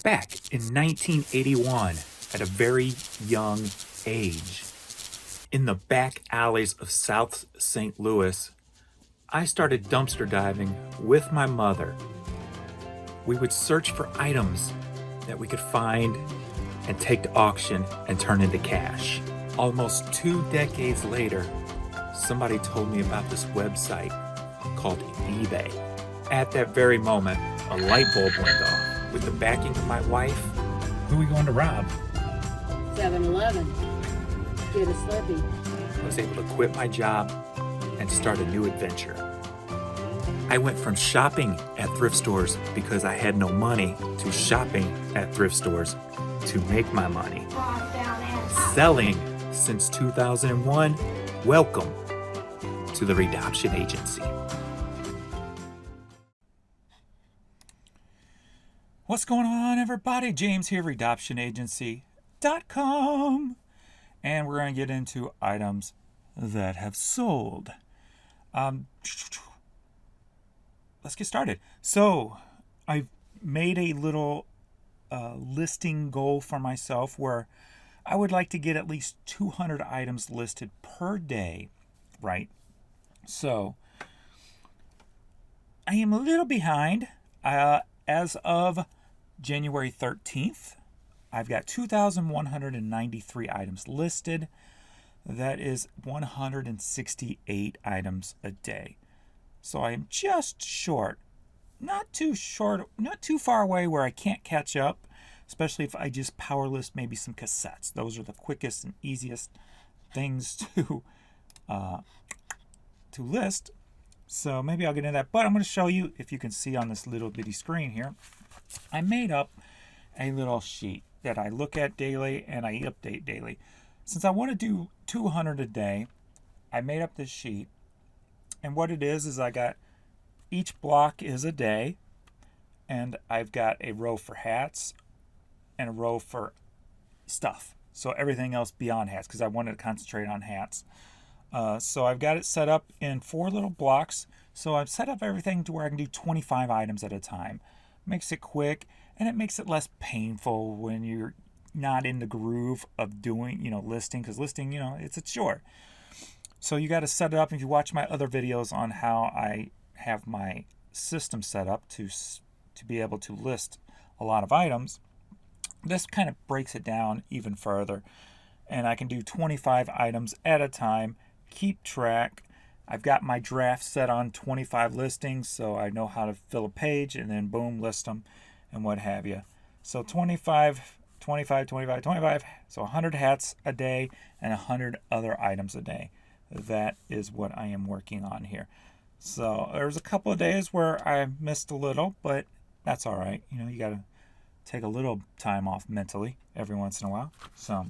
Back in 1981, at a very young age, in the back alleys of South St. Louis, I started dumpster diving with my mother. We would search for items that we could find and take to auction and turn into cash. Almost 2 decades later, somebody told me about this website called eBay. At that very moment, a light bulb went off. With the backing of my wife, who are we going to rob? 7-Eleven. Get a Slurpee. I was able to quit my job and start a new adventure. I went from shopping at thrift stores because I had no money to shopping at thrift stores to make my money. Selling since 2001. Welcome to the Redoption Agency. What's going on, everybody? James here, redoptionagency.com. And we're going to get into items that have sold. Let's get started. So, I've made a little listing goal for myself where I would like to get at least 200 items listed per day, right? So, I am a little behind. As of January 13th, I've got 2,193 items listed. That is 168 items a day. So I am just short, not too far away where I can't catch up, especially if I just power list maybe some cassettes. Those are the quickest and easiest things to list. So maybe I'll get into that. But I'm going to show you, if you can see on this little bitty screen here, I made up a little sheet that I look at daily and I update daily. Since I want to do 200 a day, I made up this sheet. And what it is I got each block is a day. And I've got a row for hats and a row for stuff. So everything else beyond hats, because I wanted to concentrate on hats. So I've got it set up in 4 little blocks. So I've set up everything to where I can do 25 items at a time. Makes it quick, and it makes it less painful when you're not in the groove of doing, listing. Because listing, it's a chore. So you got to set it up. If you watch my other videos on how I have my system set up to be able to list a lot of items, this kind of breaks it down even further. And I can do 25 items at a time, keep track. I've got my draft set on 25 listings, so I know how to fill a page and then boom, list them and what have you. So 25, 25, 25, 25. So 100 hats a day and 100 other items a day. That is what I am working on here. So there's a couple of days where I missed a little, but that's all right. You got to take a little time off mentally every once in a while. So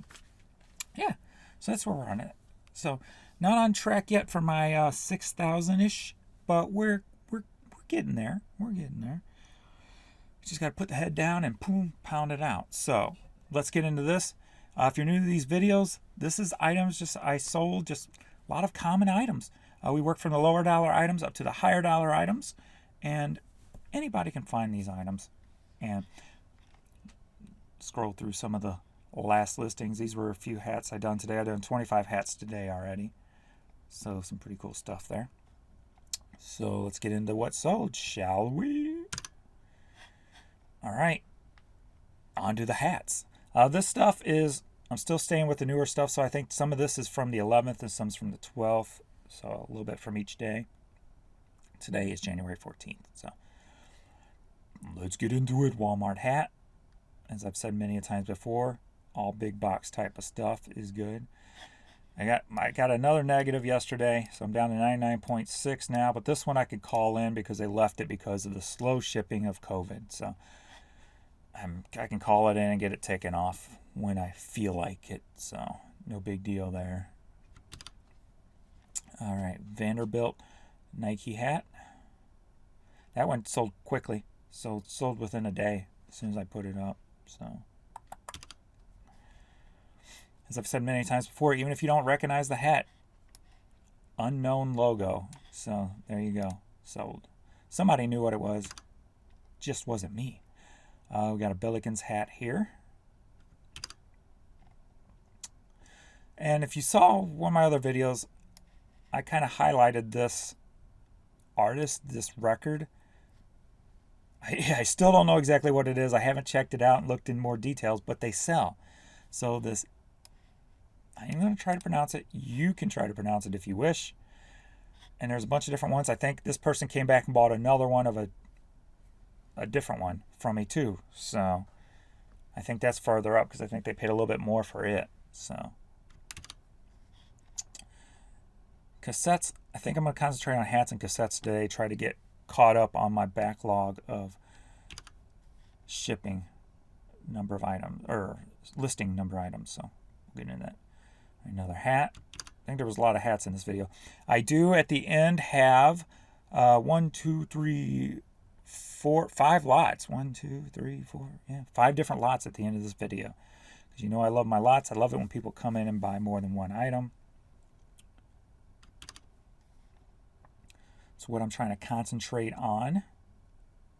yeah, so that's where we're on it. So not on track yet for my 6,000-ish, but we're getting there. We're getting there. Just got to put the head down and boom, pound it out. So let's get into this. If you're new to these videos, this is items I sold, just a lot of common items. We work from the lower dollar items up to the higher dollar items, and anybody can find these items. And scroll through some of the last listings. These were a few hats I done today. I've done 25 hats today already. So some pretty cool stuff there. So let's get into what sold, shall we? All right. On to the hats. This stuff is, I'm still staying with the newer stuff, so I think some of this is from the 11th and some's from the 12th. So a little bit from each day. Today is January 14th. So let's get into it. Walmart hat. As I've said many times before, all big box type of stuff is good. I got another negative yesterday, so I'm down to 99.6 now. But this one I could call in because they left it because of the slow shipping of COVID. So I can call it in and get it taken off when I feel like it. So no big deal there. All right, Vanderbilt Nike hat. That one sold quickly. So it sold within a day as soon as I put it up. So, as I've said many times before, even if you don't recognize the hat, unknown logo. So there you go. Sold. Somebody knew what it was. Just wasn't me. We got a Billikens hat here. And if you saw one of my other videos, I kind of highlighted this artist, this record. I still don't know exactly what it is. I haven't checked it out and looked in more details, but they sell. So this, I'm going to try to pronounce it. You can try to pronounce it if you wish. And there's a bunch of different ones. I think this person came back and bought another one of a different one from me too. So I think that's farther up because I think they paid a little bit more for it. So cassettes, I think I'm going to concentrate on hats and cassettes today. Try to get caught up on my backlog of shipping number of items, or listing number of items. So we'll get into that. Another hat. I think there was a lot of hats in this video. I do at the end have 5 lots. 1, 2, 3, 4, 5 different lots at the end of this video. Because you know I love my lots. I love it when people come in and buy more than one item. So what I'm trying to concentrate on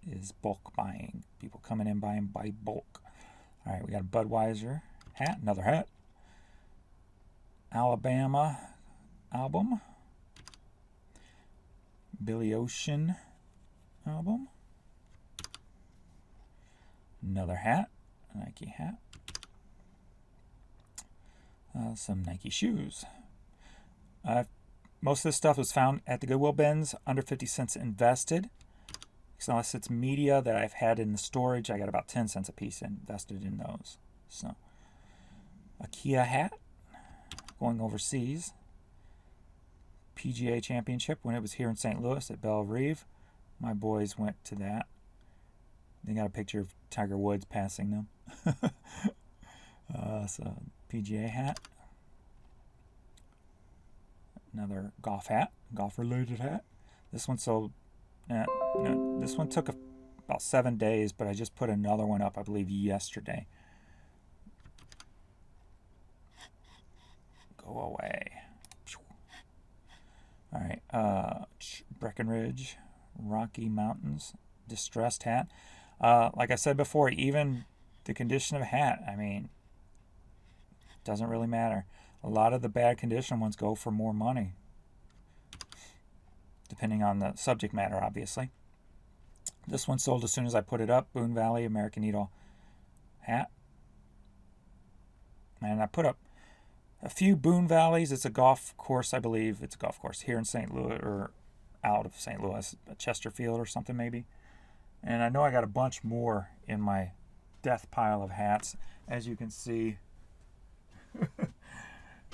is bulk buying. People coming in buying by bulk. All right, we got a Budweiser hat, another hat. Alabama album. Billy Ocean album. Another hat, a Nike hat. Some Nike shoes. Most of this stuff was found at the Goodwill bins, under 50 cents invested. So unless it's media that I've had in the storage, I got about 10 cents a piece invested in those. So a Kia hat, going overseas. PGA Championship when it was here in St. Louis at Belle Reve. My boys went to that. They got a picture of Tiger Woods passing them. So PGA hat. Another golf hat, golf-related hat. This one sold. This one took about 7 days, but I just put another one up, I believe, yesterday. Go away. All right, Breckenridge, Rocky Mountains, distressed hat. Like I said before, even the condition of a hat, I mean, doesn't really matter. A lot of the bad condition ones go for more money, depending on the subject matter, obviously. This one sold as soon as I put it up. Boone Valley American Eagle hat. And I put up a few Boone Valleys. It's a golf course, I believe. It's a golf course here in St. Louis, or out of St. Louis, Chesterfield or something maybe. And I know I got a bunch more in my death pile of hats. As you can see,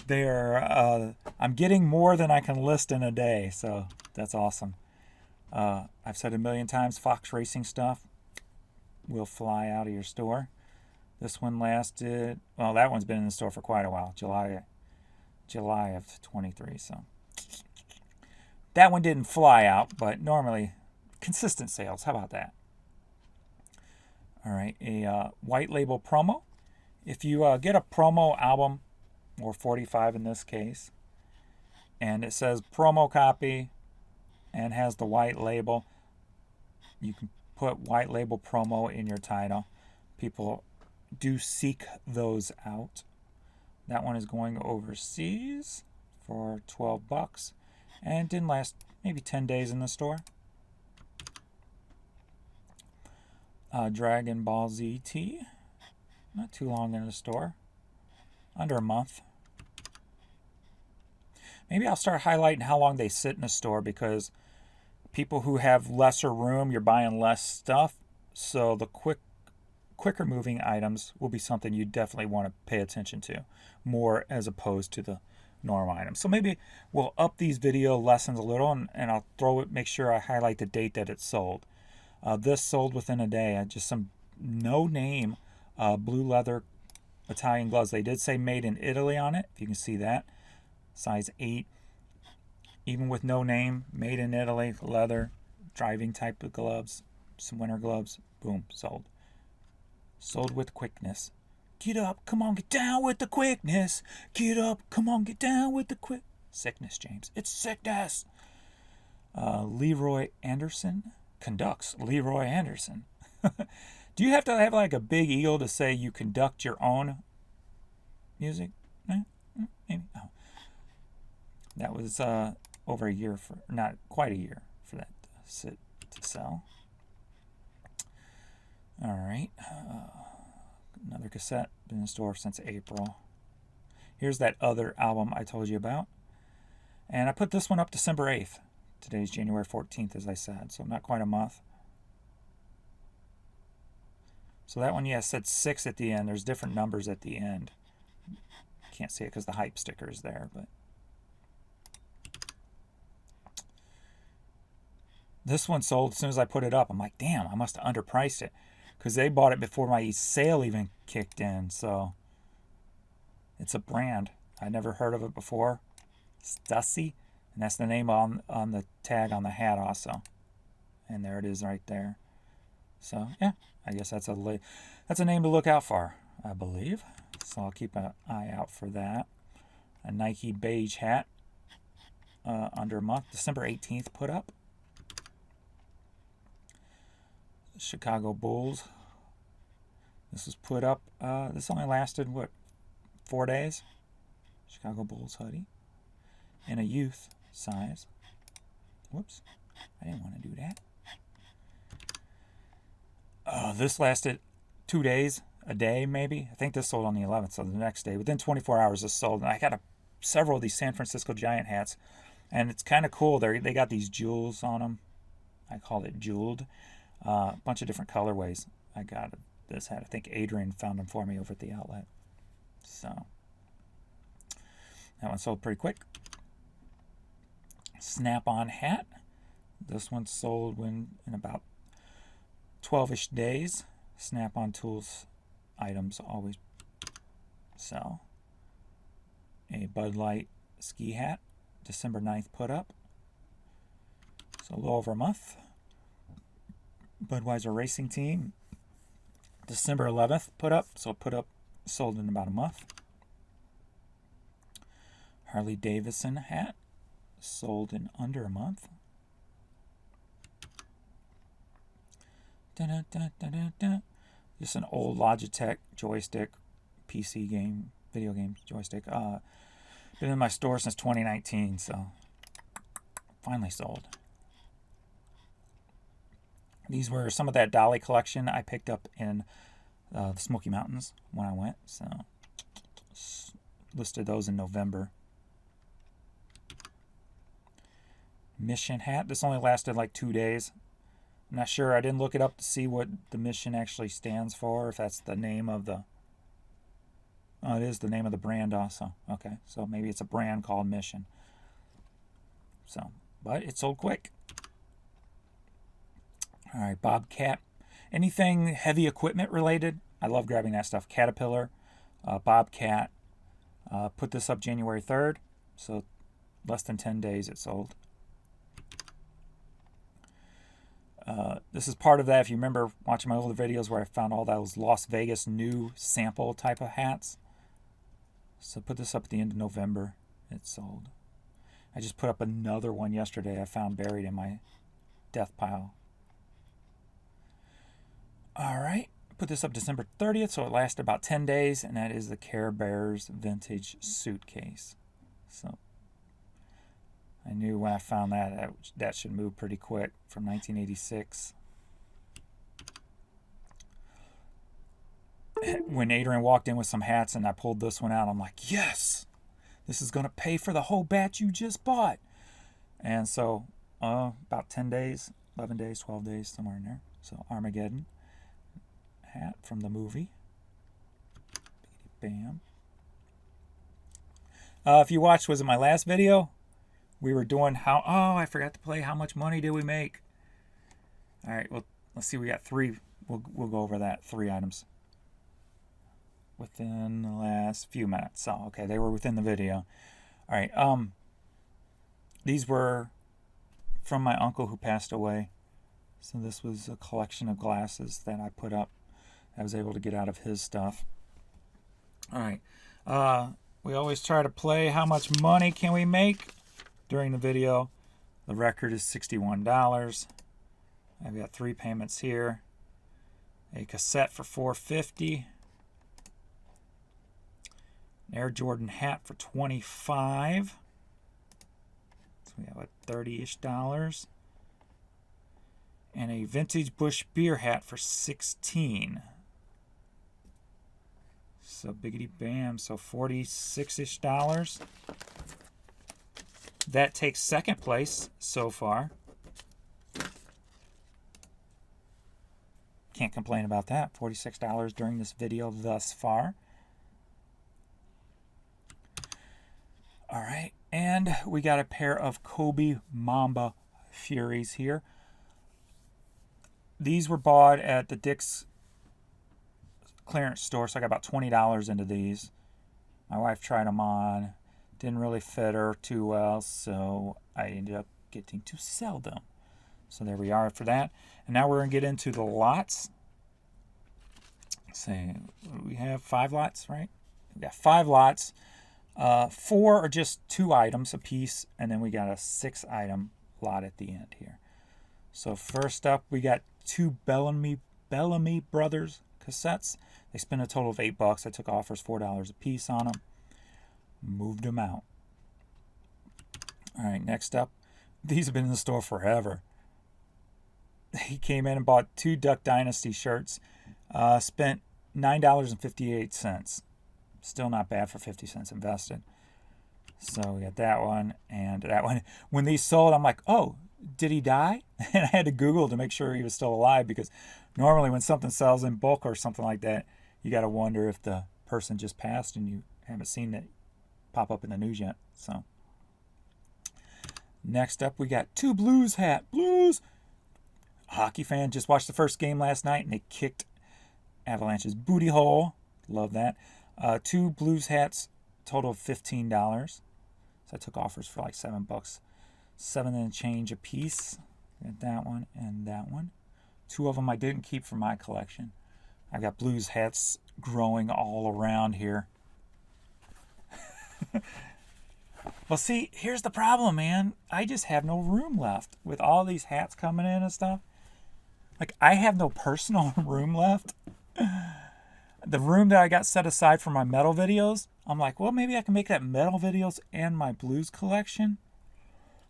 I'm getting more than I can list in a day, so that's awesome. I've said a million times, Fox Racing stuff will fly out of your store. This one lasted, well, that one's been in the store for quite a while, July of 23, so. That one didn't fly out, but normally consistent sales. How about that? All right, a white label promo. If you get a promo album, or 45 in this case, and it says promo copy and has the white label, you can put white label promo in your title. People do seek those out. That one is going overseas for $12 and didn't last maybe 10 days in the store. Dragon Ball Z tee, not too long in the store, under a month. Maybe I'll start highlighting how long they sit in a store, because people who have lesser room, you're buying less stuff. So the quicker moving items will be something you definitely want to pay attention to more, as opposed to the normal items. So maybe we'll up these video lessons a little, and I'll make sure I highlight the date that it sold. This sold within a day. Just some no name blue leather Italian gloves. They did say made in Italy on it, if you can see that. Size 8. Even with no name, made in Italy, leather, driving type of gloves, some winter gloves. Boom, sold. Sold with quickness. Get up, come on, get down with the quickness. Get up, come on, get down with the quick. Sickness, James. It's sickness. Leroy Anderson conducts. Leroy Anderson. Do you have to have like a big eagle to say you conduct your own music? Maybe. Oh. That was over a year for, not quite a year for that to sit to sell. All right. Another cassette. Been in the store since April. Here's that other album I told you about. And I put this one up December 8th. Today's January 14th, as I said, so not quite a month. So that one, yeah, said 6 at the end. There's different numbers at the end. Can't see it because the hype sticker is there, but this one sold as soon as I put it up. I'm like, damn, I must have underpriced it because they bought it before my sale even kicked in. So it's a brand. I never heard of it before. Stussy, and that's the name on the tag on the hat also. And there it is right there. So yeah, I guess that's a name to look out for, I believe. So I'll keep an eye out for that. A Nike beige hat, under a month, December 18th put up. Chicago Bulls. This was put up. This only lasted what, 4 days? Chicago Bulls hoodie in a youth size. Whoops, I didn't want to do that. This lasted 2 days, a day maybe. I think this sold on the 11th, so the next day. Within 24 hours, this sold. And I got several of these San Francisco Giant hats, and it's kind of cool. They got these jewels on them. I called it jeweled. A bunch of different colorways. I got this hat. I think Adrian found them for me over at the outlet. So that one sold pretty quick. Snap-on hat. This one sold in about 12-ish days. Snap-on tools items always sell. A Bud Light ski hat, December 9th put up. So a little over a month. Budweiser Racing Team, December 11th put up. So sold in about a month. Harley Davidson hat, sold in under a month. Just an old Logitech joystick, PC game, video game joystick. Been in my store since 2019, so finally sold. These were some of that Dolly collection I picked up in the Smoky Mountains when I went, so listed those in November. Mission hat. This only lasted like 2 days. I'm not sure. I didn't look it up to see what the mission actually stands for. If that's the name of the... Oh, it is the name of the brand also. Okay, so maybe it's a brand called Mission. So, but it sold quick. All right, Bobcat. Anything heavy equipment related? I love grabbing that stuff. Caterpillar, Bobcat. Put this up January 3rd. So less than 10 days it sold. This is part of that. If you remember watching my older videos where I found all those Las Vegas new sample type of hats. So put this up at the end of November. It sold. I just put up another one yesterday I found buried in my death pile. All right. Put this up December 30th, so it lasted about 10 days, and that is the Care Bears vintage suitcase. So I knew when I found that should move pretty quick, from 1986. When Adrian walked in with some hats and I pulled this one out, I'm like, yes, this is going to pay for the whole batch you just bought. And so about 10 days, 11 days, 12 days, somewhere in there. So Armageddon hat from the movie. Bam. If you watched, was it my last video? We were doing I forgot to play how much money did we make. All right, well, let's see. We got 3. We'll go over that. 3 items within the last few minutes. So, okay, they were within the video. All right. These were from my uncle who passed away. So this was a collection of glasses that I put up. I was able to get out of his stuff. All right. We always try to play how much money can we make during the video. The record is $61. I've got 3 payments here. A cassette for $4.50. An Air Jordan hat for $25. So we have a $30-ish. And a vintage Bush beer hat for $16. So biggity bam. So $46-ish. That takes second place so far. Can't complain about that. $46 during this video thus far. All right, and we got a pair of Kobe Mamba Furies here. These were bought at the Dick's clearance store, so I got about $20 into these. My wife tried them on. Didn't really fit her too well, so I ended up getting to sell them. So there we are for that. And now we're going to get into the lots. Say, we have 5 lots, right? We got 5 lots. 4 are just 2 items a piece, and then we got a 6-item lot at the end here. So first up, we got 2 Bellamy Brothers cassettes. They spent a total of $8. I took offers $4 a piece on them. Moved them out. All right, next up, these have been in the store forever. He came in and bought 2 Duck Dynasty shirts. Spent $9.58. Still not bad for 50 cents invested. So we got that one and that one. When these sold, I'm like, oh, did he die? And I had to Google to make sure he was still alive, because normally when something sells in bulk or something like that, you got to wonder if the person just passed and you haven't seen it pop up in the news yet. So next up, we got 2 Blues hat. Blues! Hockey fan just watched the first game last night and they kicked Avalanche's booty hole. Love that. 2 Blues hats, total of $15. So I took offers for like $7. 7 and change a piece. Got that one and that one. 2 of them I didn't keep for my collection. I got Blues hats growing all around here. Well, see, here's the problem, man. I just have no room left with all these hats coming in and stuff. Like, I have no personal room left. The room that I got set aside for my metal videos, I'm like, well, maybe I can make that metal videos and my blues collection.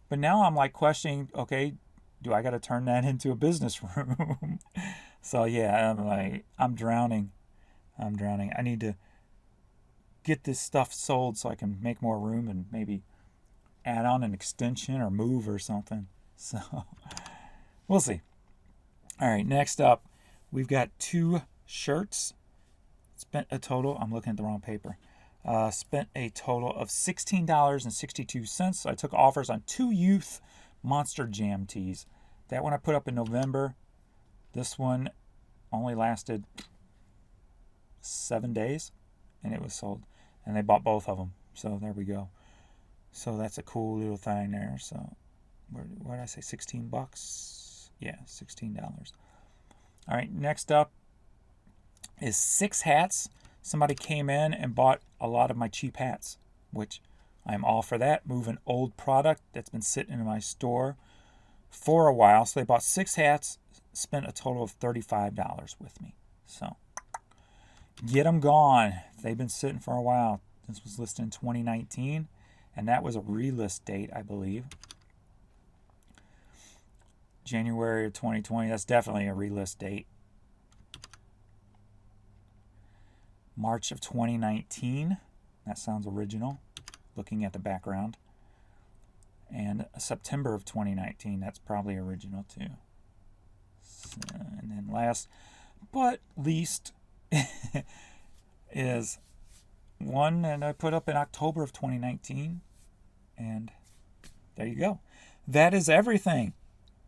But now I'm like questioning, okay, do I got to turn that into a business room? So yeah, I'm drowning. I need to get this stuff sold so I can make more room and maybe add on an extension or move or something. So we'll see. All right, next up, we've got 2 shirts. Spent a total, I'm looking at the wrong paper. Spent a total of $16.62. So I took offers on 2 Youth Monster Jam tees. That one I put up in November. This one only lasted 7 days and it was sold. And they bought both of them. So there we go. So that's a cool little thing there. So what did I say, $16? Yeah, $16. All right, next up is 6 hats. Somebody came in and bought a lot of my cheap hats, which I'm all for that. Moving old product that's been sitting in my store for a while. So they bought 6 hats, spent a total of $35 with me. So get them gone. They've been sitting for a while. This was listed in 2019, and that was a relist date, I believe. January of 2020, that's definitely a relist date. March of 2019, that sounds original, looking at the background. And September of 2019, that's probably original too. So, and then last but least is one that I put up in October of 2019. And there you go. That is everything.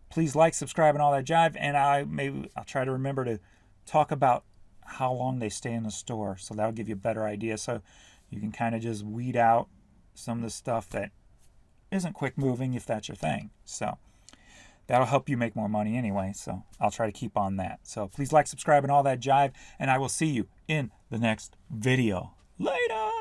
Please like, subscribe, and all that jive. And I'll try to remember to talk about how long they stay in the store. So that'll give you a better idea. So you can kind of just weed out some of the stuff that isn't quick moving if that's your thing. So that'll help you make more money anyway. So I'll try to keep on that. So please like, subscribe, and all that jive. And I will see you in the next video. Later!